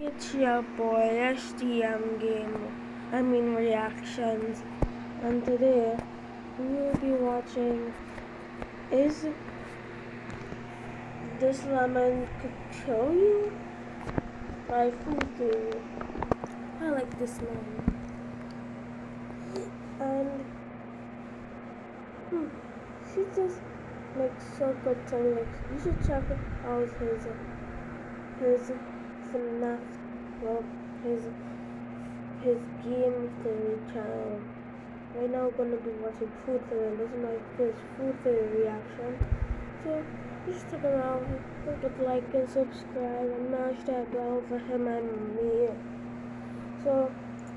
It's your boy SDM Reactions, and today we will be watching Is This Lemon Could Kill You? By Food Theory. I like this name. And she just makes so good things. You should check out his FNAF, well, his game theory channel. Right now we're gonna be watching Food Theory. This is my first Food Theory reaction. So just stick around, click the like and subscribe and mash that bell for him and me. So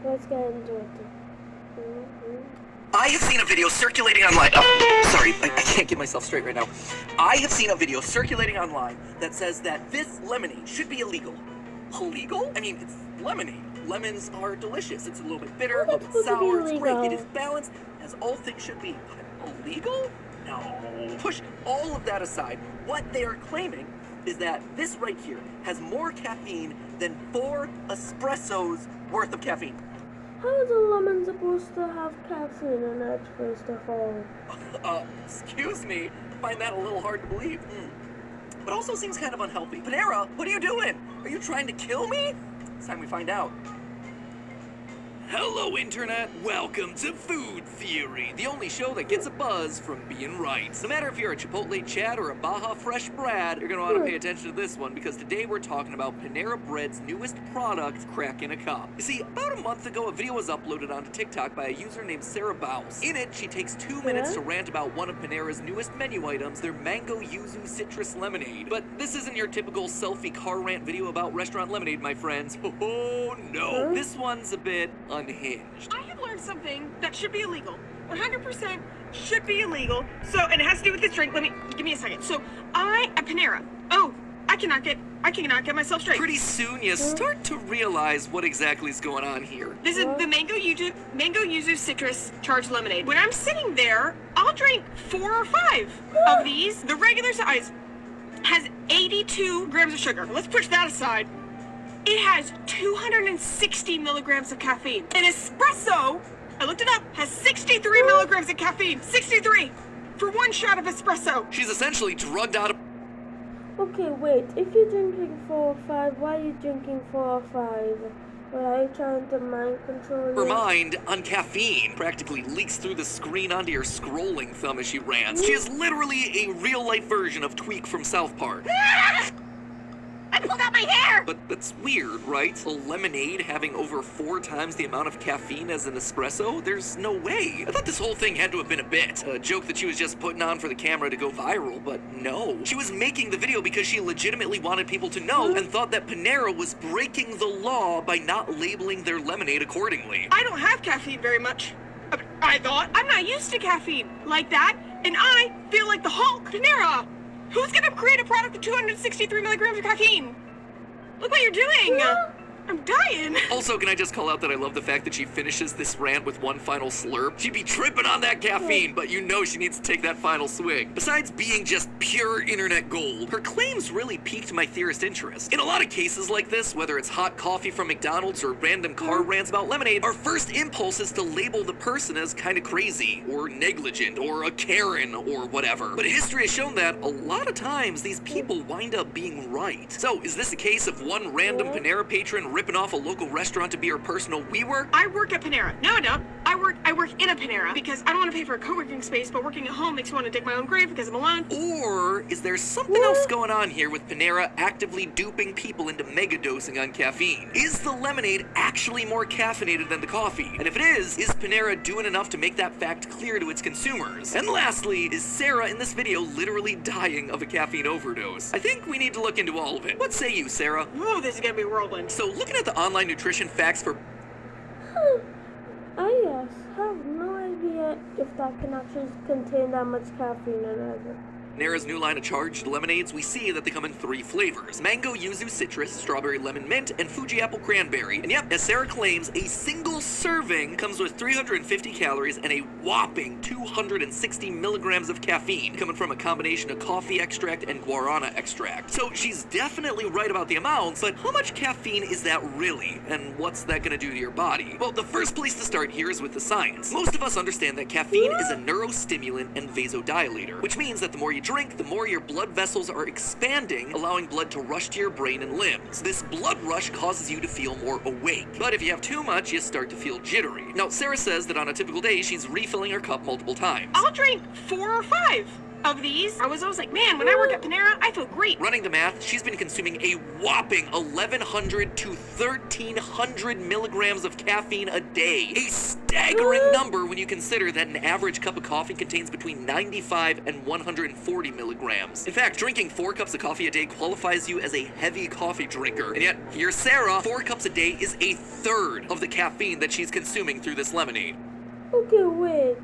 let's get into it. I have seen a video circulating online. Oh, sorry, I can't get myself straight right now. I have seen a video circulating online that says that this lemonade should be illegal. Illegal? I mean, it's lemonade. Lemons are delicious. It's a little bit bitter, a little bit sour. It's great. It is balanced, as all things should be. But illegal? No. Push all of that aside. What they are claiming is that this right here has more caffeine than 4 espressos worth of caffeine. How is a lemon supposed to have caffeine in it, first of all? Excuse me. I find that a little hard to believe. But also seems kind of unhealthy. Panera, what are you doing? Are you trying to kill me? It's time we find out. Hello, Internet. Welcome to Food Theory, the only show that gets a buzz from being right. No matter if you're a Chipotle Chad or a Baja Fresh Brad, you're going to want to pay attention to this one because today we're talking about Panera Bread's newest product, Crack in a Cup. You see, about a month ago, a video was uploaded onto TikTok by a user named Sarah Baus. In it, she takes 2 minutes to rant about one of Panera's newest menu items, their Mango Yuzu Citrus Lemonade. But this isn't your typical selfie car rant video about restaurant lemonade, my friends. Oh, no. This one's a bit unhinged. I have learned something that should be illegal. 100% should be illegal. So, and it has to do with this drink. Give me a second. So, at Panera. Oh, I cannot get myself straight. Pretty soon you start to realize what exactly is going on here. This is the Mango Yuzu Citrus Charged Lemonade. When I'm sitting there, I'll drink 4 or 5 of these. The regular size has 82 grams of sugar. Let's push that aside. It has 260 milligrams of caffeine. An espresso, I looked it up, has 63 milligrams of caffeine. 63 for 1 shot of espresso. She's essentially drugged out of... Okay, wait. If you're drinking 4 or 5, why are you drinking 4 or 5? Are you trying to mind control you? Her mind on caffeine practically leaks through the screen onto your scrolling thumb as she rants. She is literally a real-life version of Tweak from South Park. I pulled out my hair! But that's weird, right? A lemonade having over 4 times the amount of caffeine as an espresso? There's no way. I thought this whole thing had to have been a bit. A joke that she was just putting on for the camera to go viral, but no. She was making the video because she legitimately wanted people to know and thought that Panera was breaking the law by not labeling their lemonade accordingly. I don't have caffeine very much. I thought. I'm not used to caffeine like that, and I feel like the Hulk. Panera! Who's gonna create a product with 263 milligrams of caffeine? Look what you're doing! I'm dying! Also, can I just call out that I love the fact that she finishes this rant with one final slurp? She'd be tripping on that caffeine, but you know she needs to take that final swig. Besides being just pure internet gold, her claims really piqued my theorist interest. In a lot of cases like this, whether it's hot coffee from McDonald's or random car rants about lemonade, our first impulse is to label the person as kind of crazy, or negligent, or a Karen, or whatever. But history has shown that a lot of times these people wind up being right. So, is this a case of one random Panera patron ripping off a local restaurant to be her personal WeWork? I work at Panera. No, I don't. I work in a Panera because I don't want to pay for a co-working space, but working at home makes me want to dig my own grave because I'm alone. Or is there something else going on here with Panera actively duping people into megadosing on caffeine? Is the lemonade actually more caffeinated than the coffee? And if it is Panera doing enough to make that fact clear to its consumers? And lastly, is Sarah in this video literally dying of a caffeine overdose? I think we need to look into all of it. What say you, Sarah? Ooh, this is gonna be a whirlwind. So looking at the online nutrition facts for... I have no idea if that can actually contain that much caffeine in it. Panera's new line of charged lemonades, we see that they come in 3 flavors: mango yuzu citrus, strawberry lemon mint, and Fuji apple cranberry. And yep, as Sarah claims, a single serving comes with 350 calories and a whopping 260 milligrams of caffeine, coming from a combination of coffee extract and guarana extract. So she's definitely right about the amounts, but how much caffeine is that really? And what's that gonna do to your body? Well, the first place to start here is with the science. Most of us understand that caffeine is a neurostimulant and vasodilator, which means that the more you drink, the more your blood vessels are expanding, allowing blood to rush to your brain and limbs. This blood rush causes you to feel more awake. But if you have too much, you start to feel jittery. Now, Sarah says that on a typical day, she's refilling her cup multiple times. I'll drink 4 or 5 of these. I was always like, man, when I work at Panera, I feel great. Running the math, she's been consuming a whopping 1,100 to 1,300 milligrams of caffeine a day. A staggering number when you consider that an average cup of coffee contains between 95 and 140 milligrams. In fact, drinking 4 cups of coffee a day qualifies you as a heavy coffee drinker. And yet, here's Sarah, 4 cups a day is a third of the caffeine that she's consuming through this lemonade. Okay, wait.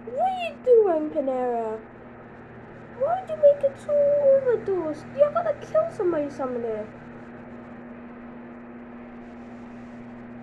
What are you doing, Panera? Why would you make it so overdosed? You're gonna kill somebody someday.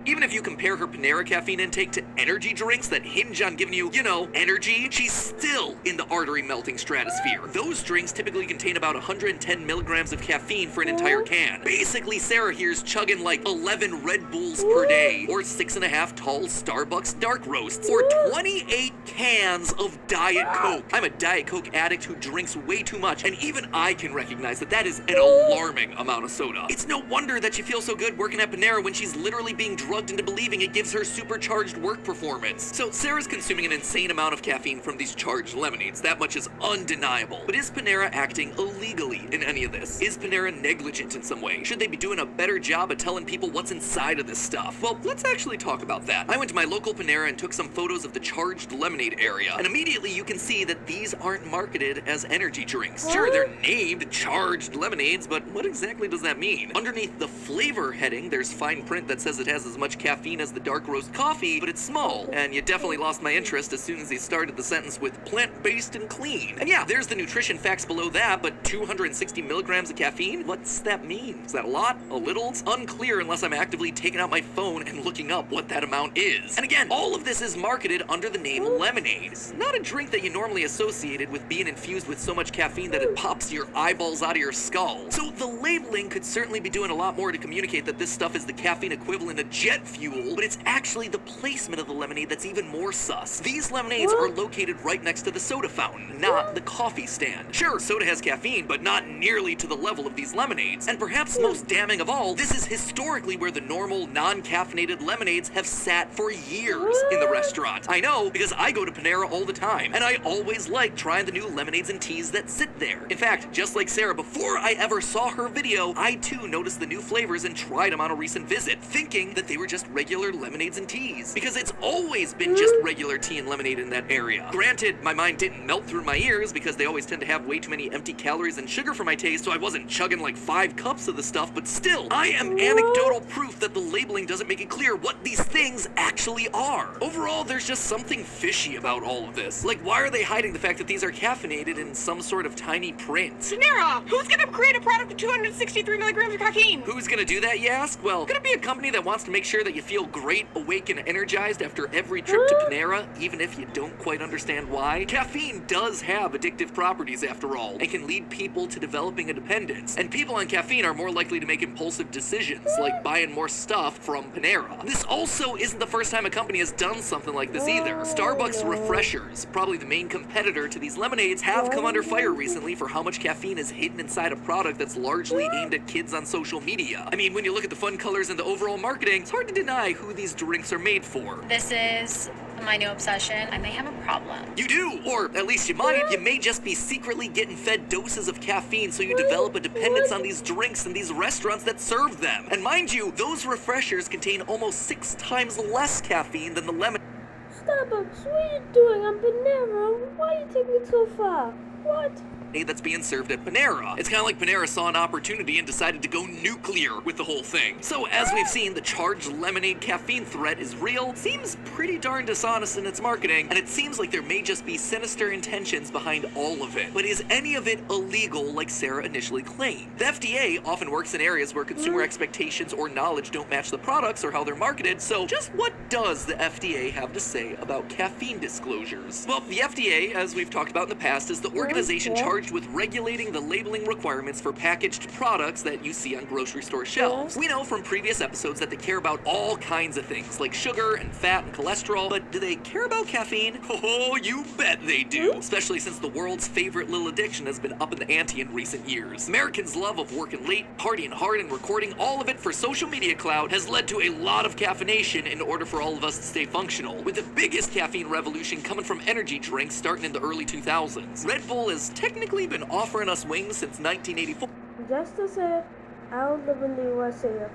Even if you compare her Panera caffeine intake to energy drinks that hinge on giving you, energy, she's still in the artery melting stratosphere. Those drinks typically contain about 110 milligrams of caffeine for an entire can. Basically, Sarah here's chugging like 11 Red Bulls per day, or 6.5 tall Starbucks dark roasts, or 28 cans of Diet Coke. I'm a Diet Coke addict who drinks way too much, and even I can recognize that that is an alarming amount of soda. It's no wonder that she feels so good working at Panera when she's literally being drugged into believing it gives her supercharged work performance. So Sarah's consuming an insane amount of caffeine from these charged lemonades. That much is undeniable. But is Panera acting illegally in any of this? Is Panera negligent in some way? Should they be doing a better job at telling people what's inside of this stuff? Well, let's actually talk about that. I went to my local Panera and took some photos of the charged lemonade area, and immediately you can see that these aren't marketed as energy drinks. Sure, they're named charged lemonades, but what exactly does that mean? Underneath the flavor heading, there's fine print that says it has as much caffeine as the dark roast coffee, but it's small, and you definitely lost my interest as soon as they started the sentence with plant-based and clean. And yeah, there's the nutrition facts below that, but 260 milligrams of caffeine? What's that mean? Is that a lot? A little? It's unclear unless I'm actively taking out my phone and looking up what that amount is. And again, all of this is marketed under the name lemonade. It's not a drink that you normally associated with being infused with so much caffeine that it pops your eyeballs out of your skull. So the labeling could certainly be doing a lot more to communicate that this stuff is the caffeine equivalent of jet fuel, but it's actually the placement of the lemonade that's even more sus. These lemonades are located right next to the soda fountain, not the coffee stand. Sure, soda has caffeine, but not nearly to the level of these lemonades. And perhaps most damning of all, this is historically where the normal, non-caffeinated lemonades have sat for years in the restaurant. I know, because I go to Panera all the time, and I always like trying the new lemonades and teas that sit there. In fact, just like Sarah, before I ever saw her video, I too noticed the new flavors and tried them on a recent visit, thinking that they were just regular lemonades and teas, because it's always been just regular tea and lemonade in that area. Granted, my mind didn't melt through my ears because they always tend to have way too many empty calories and sugar for my taste, so I wasn't chugging like 5 cups of the stuff, but still, I am anecdotal proof that the labeling doesn't make it clear what these things actually are. Overall, there's just something fishy about all of this. Like, why are they hiding the fact that these are caffeinated in some sort of tiny print? Panera, who's gonna create a product with 263 milligrams of caffeine? Who's gonna do that, you ask? Well, could it be a company that wants to make sure that you feel great, awake, and energized after every trip to Panera, even if you don't quite understand why? Caffeine does have addictive properties, after all, and can lead people to developing a dependence. And people on caffeine are more likely to make impulsive decisions, like buying more stuff from Panera. This also isn't the first time a company has done something like this either. Starbucks Refreshers, probably the main competitor to these lemonades, have come under fire recently for how much caffeine is hidden inside a product that's largely aimed at kids on social media. I mean, when you look at the fun colors and the overall marketing, it's hard to deny who these drinks are made for. This is my new obsession. I may have a problem. You do, or at least you might. You may just be secretly getting fed doses of caffeine, so you develop a dependence on these drinks and these restaurants that serve them. And mind you, those refreshers contain almost 6 times less caffeine than the lemon. Starbucks, what are you doing? I'm Panera. Why are you taking it so far? What? that's being served at Panera. It's kind of like Panera saw an opportunity and decided to go nuclear with the whole thing. So as we've seen, the charged lemonade caffeine threat is real, seems pretty darn dishonest in its marketing, and it seems like there may just be sinister intentions behind all of it. But is any of it illegal like Sarah initially claimed? The FDA often works in areas where consumer expectations or knowledge don't match the products or how they're marketed, so just what does the FDA have to say about caffeine disclosures? Well, the FDA, as we've talked about in the past, is the organization charged with regulating the labeling requirements for packaged products that you see on grocery store shelves. We know from previous episodes that they care about all kinds of things, like sugar and fat and cholesterol, but do they care about caffeine? Oh, you bet they do, especially since the world's favorite little addiction has been up in the ante in recent years. Americans' love of working late, partying hard, and recording all of it for social media clout has led to a lot of caffeination in order for all of us to stay functional, with the biggest caffeine revolution coming from energy drinks starting in the early 2000s. Red Bull has technically been offering us wings since 1984. Just to say, I don't live in the USA.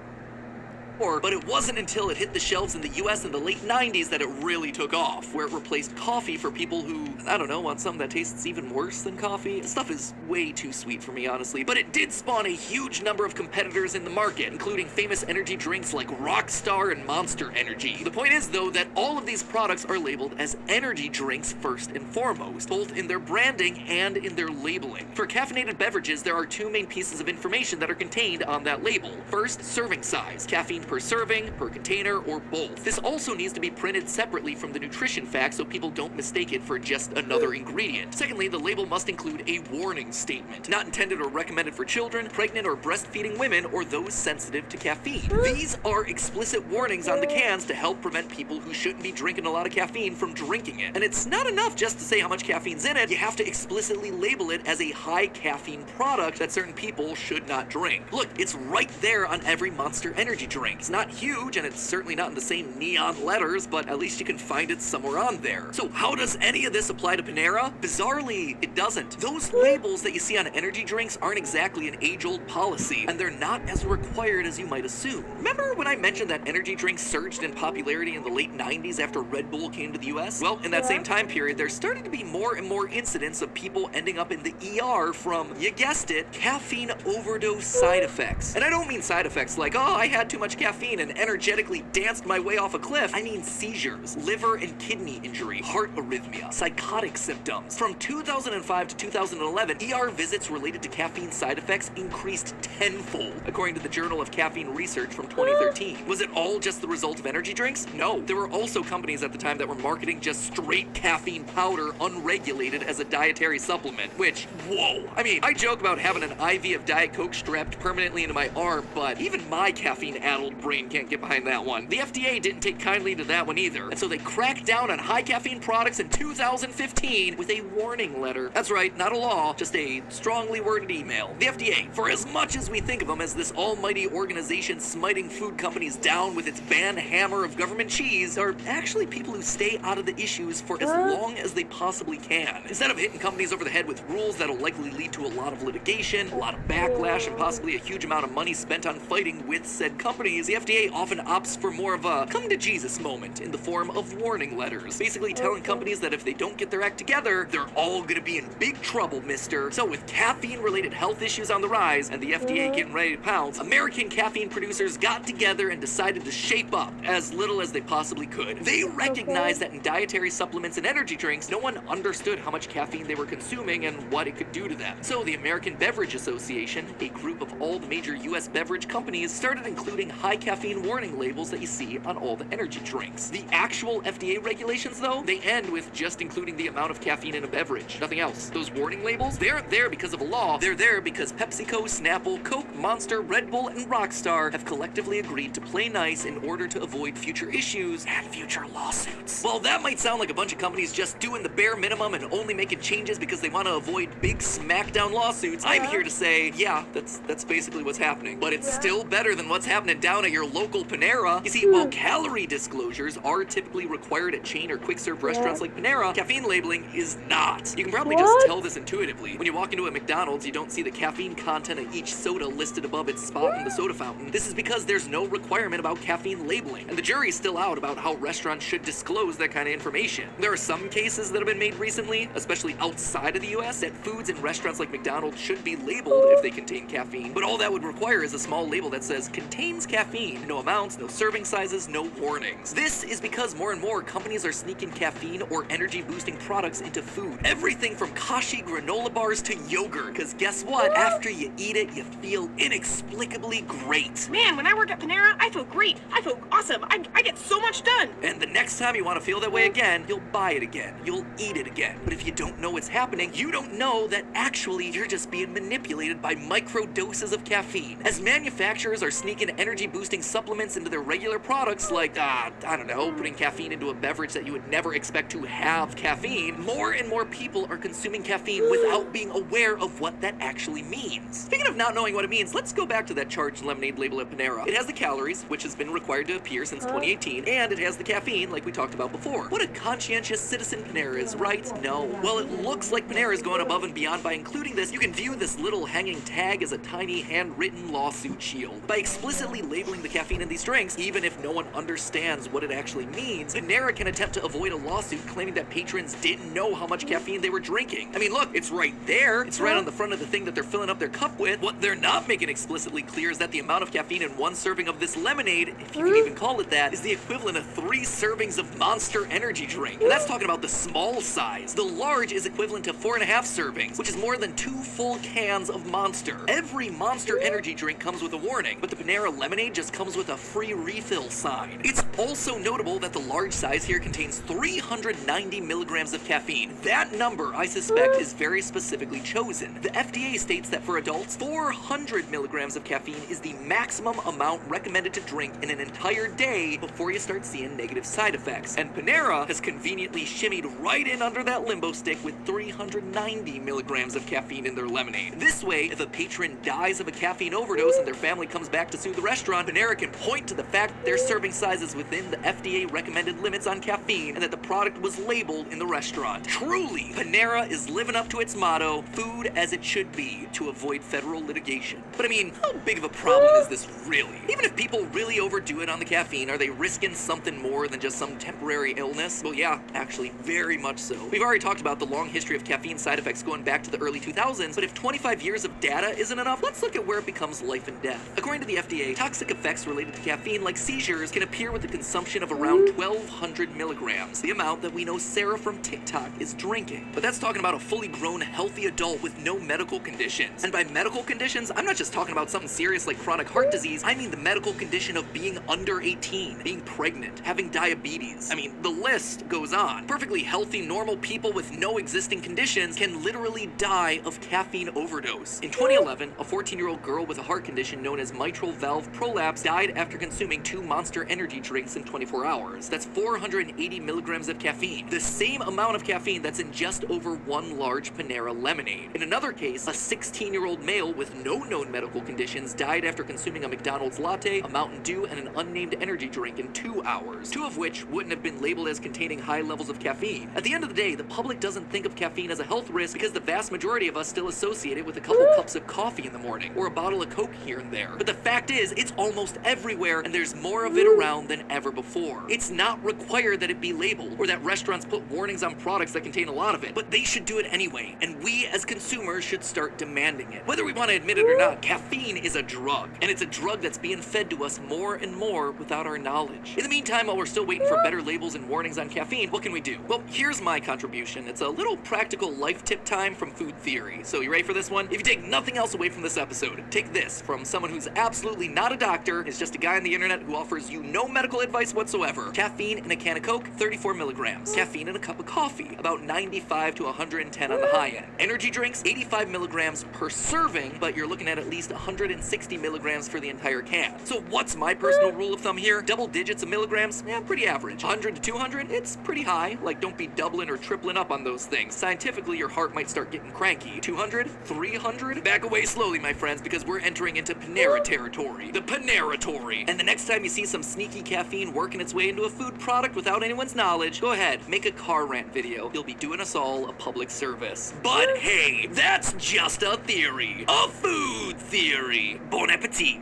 But it wasn't until it hit the shelves in the US in the late 90s that it really took off, where it replaced coffee for people who, I don't know, want something that tastes even worse than coffee. This stuff is way too sweet for me, honestly, but it did spawn a huge number of competitors in the market, including famous energy drinks like Rockstar and Monster Energy. The point is, though, that all of these products are labeled as energy drinks first and foremost, both in their branding and in their labeling. For caffeinated beverages, there are two main pieces of information that are contained on that label. First, serving size, caffeine per serving, per container, or both. This also needs to be printed separately from the nutrition facts so people don't mistake it for just another ingredient. Secondly, the label must include a warning statement, not intended or recommended for children, pregnant or breastfeeding women, or those sensitive to caffeine. These are explicit warnings on the cans to help prevent people who shouldn't be drinking a lot of caffeine from drinking it. And it's not enough just to say how much caffeine's in it, you have to explicitly label it as a high caffeine product that certain people should not drink. Look, it's right there on every Monster Energy drink. It's not huge, and it's certainly not in the same neon letters, but at least you can find it somewhere on there. So how does any of this apply to Panera? Bizarrely, it doesn't. Those labels that you see on energy drinks aren't exactly an age-old policy, and they're not as required as you might assume. Remember when I mentioned that energy drinks surged in popularity in the late 90s after Red Bull came to the US? Well, in that same time period, there started to be more and more incidents of people ending up in the ER from, you guessed it, caffeine overdose side effects. And I don't mean side effects like, oh, I had too much caffeine and energetically danced my way off a cliff. I mean seizures, liver and kidney injury, heart arrhythmia, psychotic symptoms. From 2005 to 2011, ER visits related to caffeine side effects increased tenfold, according to the Journal of Caffeine Research from 2013. Was it all just the result of energy drinks? No. There were also companies at the time that were marketing just straight caffeine powder unregulated as a dietary supplement, which, whoa. I mean, I joke about having an IV of Diet Coke strapped permanently into my arm, but even my caffeine-addled brain can't get behind that one. The FDA didn't take kindly to that one either, and so they cracked down on high caffeine products in 2015 with a warning letter. That's right, not a law, just a strongly worded email. The FDA, for as much as we think of them as this almighty organization smiting food companies down with its ban hammer of government cheese, are actually people who stay out of the issues for as long as they possibly can. Instead of hitting companies over the head with rules that'll likely lead to a lot of litigation, a lot of backlash, and possibly a huge amount of money spent on fighting with said companies, the FDA often opts for more of a come to Jesus moment in the form of warning letters, basically telling companies that if they don't get their act together, they're all gonna be in big trouble, mister. So with caffeine-related health issues on the rise and the FDA getting ready to pounce, American caffeine producers got together and decided to shape up as little as they possibly could. They recognized that in dietary supplements and energy drinks, no one understood how much caffeine they were consuming and what it could do to them. So the American Beverage Association, a group of all the major US beverage companies, started including high caffeine warning labels that you see on all the energy drinks. The actual FDA regulations, though, they end with just including the amount of caffeine in a beverage, nothing else. Those warning labels, they aren't there because of a law, they're there because PepsiCo, Snapple, Coke, Monster, Red Bull, and Rockstar have collectively agreed to play nice in order to avoid future issues and future lawsuits. While that might sound like a bunch of companies just doing the bare minimum and only making changes because they want to avoid big smackdown lawsuits, I'm here to say, yeah, that's basically what's happening. But it's still better than what's happening down down at your local Panera. You see, while calorie disclosures are typically required at chain or quick-serve restaurants like Panera, caffeine labeling is not. You can probably just tell this intuitively. When you walk into a McDonald's, you don't see the caffeine content of each soda listed above its spot in the soda fountain. This is because there's no requirement about caffeine labeling, and the jury's still out about how restaurants should disclose that kind of information. There are some cases that have been made recently, especially outside of the US, that foods in restaurants like McDonald's should be labeled if they contain caffeine, but all that would require is a small label that says contains caffeine, no amounts, no serving sizes, no warnings. This is because more and more companies are sneaking caffeine or energy boosting products into food. Everything from Kashi granola bars to yogurt, because guess what? After you eat it, you feel inexplicably great. Man, when I work at Panera, I feel great. I feel awesome. I get so much done. And the next time you want to feel that way again, you'll buy it again. You'll eat it again. But if you don't know what's happening, you don't know that actually you're just being manipulated by micro doses of caffeine. As manufacturers are sneaking energy boosting supplements into their regular products, like, I don't know, putting caffeine into a beverage that you would never expect to have caffeine, more and more people are consuming caffeine without being aware of what that actually means. Speaking of not knowing what it means, let's go back to that charged lemonade label at Panera. It has the calories, which has been required to appear since 2018, and it has the caffeine, like we talked about before. What a conscientious citizen Panera is, right? No. Well, it looks like Panera is going above and beyond by including this. You can view this little hanging tag as a tiny handwritten lawsuit shield. By explicitly labeling the caffeine in these drinks, even if no one understands what it actually means, Panera can attempt to avoid a lawsuit claiming that patrons didn't know how much caffeine they were drinking. I mean, look, it's right there. It's right on the front of the thing that they're filling up their cup with. What they're not making explicitly clear is that the amount of caffeine in one serving of this lemonade, if you can even call it that, is the equivalent of 3 servings of Monster energy drink. And that's talking about the small size. The large is equivalent to 4.5 servings, which is more than 2 full cans of Monster. Every Monster energy drink comes with a warning, but the Panera lemonade just comes with a free refill sign. It's also notable that the large size here contains 390 milligrams of caffeine. That number, I suspect, is very specifically chosen. The FDA states that for adults, 400 milligrams of caffeine is the maximum amount recommended to drink in an entire day before you start seeing negative side effects. And Panera has conveniently shimmied right in under that limbo stick with 390 milligrams of caffeine in their lemonade. This way, if a patron dies of a caffeine overdose and their family comes back to sue the restaurant, Panera can point to the fact that their serving size is within the FDA recommended limits on caffeine and that the product was labeled in the restaurant. Truly, Panera is living up to its motto, food as it should be, to avoid federal litigation. But I mean, how big of a problem is this really? Even if people really overdo it on the caffeine, are they risking something more than just some temporary illness? Well, yeah, actually, very much so. We've already talked about the long history of caffeine side effects going back to the early 2000s, but if 25 years of data isn't enough, let's look at where it becomes life and death. According to the FDA, toxic effects related to caffeine, like seizures, can appear with the consumption of around 1,200 milligrams, the amount that we know Sarah from TikTok is drinking. But that's talking about a fully grown, healthy adult with no medical conditions. And by medical conditions, I'm not just talking about something serious like chronic heart disease, I mean the medical condition of being under 18, being pregnant, having diabetes. I mean, the list goes on. Perfectly healthy, normal people with no existing conditions can literally die of caffeine overdose. In 2011, a 14-year-old girl with a heart condition known as mitral valve prolapse died after consuming 2 Monster energy drinks in 24 hours. That's 480 milligrams of caffeine, the same amount of caffeine that's in just over 1 large Panera lemonade. In another case, a 16-year-old male with no known medical conditions died after consuming a McDonald's latte, a Mountain Dew, and an unnamed energy drink in 2 hours, 2 of which wouldn't have been labeled as containing high levels of caffeine. At the end of the day, the public doesn't think of caffeine as a health risk because the vast majority of us still associate it with a couple cups of coffee in the morning or a bottle of Coke here and there. But the fact is, it's almost everywhere and there's more of it around than ever before. It's not required that it be labeled or that restaurants put warnings on products that contain a lot of it, but they should do it anyway, and we as consumers should start demanding it. Whether we want to admit it or not, caffeine is a drug, and it's a drug that's being fed to us more and more without our knowledge. In the meantime, while we're still waiting for better labels and warnings on caffeine, what can we do? Well, here's my contribution. It's a little practical life tip time from Food Theory. So you ready for this one? If you take nothing else away from this episode, take this from someone who's absolutely not a doctor, is just a guy on the internet who offers you no medical advice whatsoever. Caffeine in a can of Coke, 34 milligrams. Caffeine in a cup of coffee, about 95 to 110 on the high end. Energy drinks, 85 milligrams per serving, but you're looking at least 160 milligrams for the entire can. So what's my personal rule of thumb here? Double digits of milligrams? Yeah, pretty average. 100 to 200? It's pretty high. Like, don't be doubling or tripling up on those things. Scientifically, your heart might start getting cranky. 200? 300? Back away slowly, my friends, because we're entering into Panera territory. The Panera Paneratory. And the next time you see some sneaky caffeine working its way into a food product without anyone's knowledge, go ahead, make a car rant video. You'll be doing us all a public service. But hey, that's just a theory. A food theory. Bon appetit.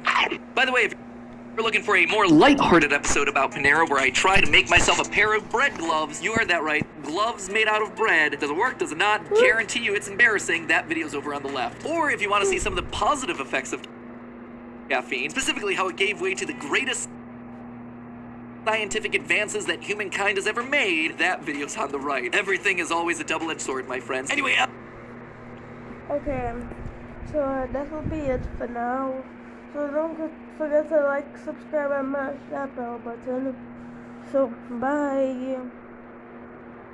By the way, if you're looking for a more lighthearted episode about Panera where I try to make myself a pair of bread gloves, you heard that right. Gloves made out of bread. Does it work? Does it not? Guarantee you it's embarrassing. That video's over on the left. Or if you want to see some of the positive effects of caffeine, specifically how it gave way to the greatest scientific advances that humankind has ever made, that video's on the right. Everything is always a double-edged sword, my friends. Anyway, Okay, so that will be it for now. So don't forget to like, subscribe, and mash that bell button. So bye.